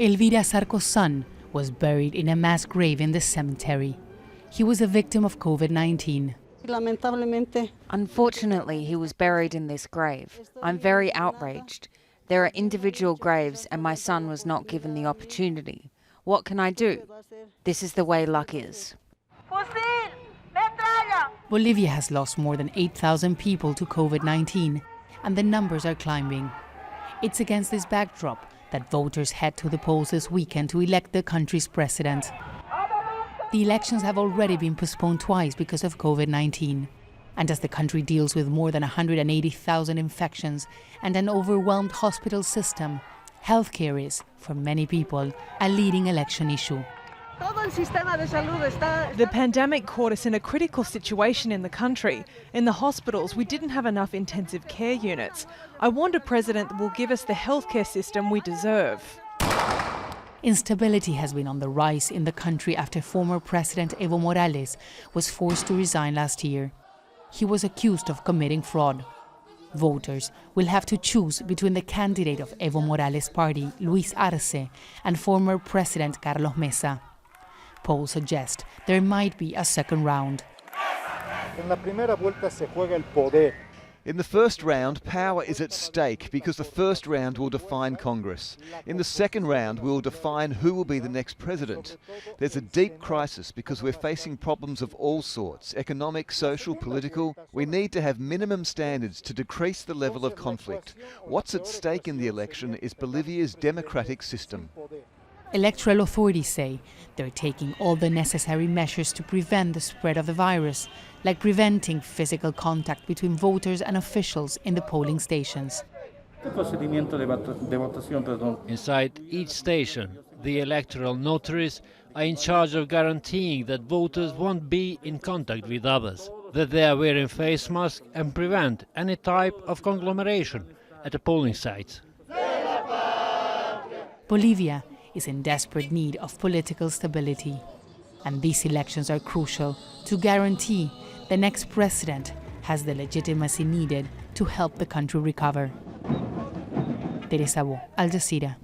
ELVIRA SARCO's son was buried in a mass grave in the cemetery. He was a victim of COVID-19. Unfortunately, he was buried in this grave. I'm very outraged. There are individual graves and my son was not given the opportunity. What can I do? This is the way luck is. Bolivia has lost more than 8,000 people to COVID-19, and the numbers are climbing. It's against this backdrop that voters head to the polls this weekend to elect the country's president. The elections have already been postponed twice because of COVID-19. And as the country deals with more than 180,000 infections and an overwhelmed hospital system, healthcare is, for many people, a leading election issue. The pandemic caught us in a critical situation in the country. In the hospitals, we didn't have enough intensive care units. I want a president that will give us the healthcare system we deserve. Instability has been on the rise in the country after former President Evo Morales was forced to resign last year. He was accused of committing fraud. Voters will have to choose between the candidate of Evo Morales' party, Luis Arce, and former President Carlos Mesa. Polls suggest there might be a second round. In the first round, power is at stake because the first round will define Congress. In the second round, we will define who will be the next president. There's a deep crisis because we're facing problems of all sorts, economic, social, political. We need to have minimum standards to decrease the level of conflict. What's at stake in the election is Bolivia's democratic system. Electoral authorities say they're taking all the necessary measures to prevent the spread of the virus, like preventing physical contact between voters and officials in the polling stations. Inside each station, the electoral notaries are in charge of guaranteeing that voters won't be in contact with others, that they are wearing face masks and prevent any type of conglomeration at the polling sites. Bolivia is in desperate need of political stability. And these elections are crucial to guarantee the next president has the legitimacy needed to help the country recover. Teresa, Al Jazeera.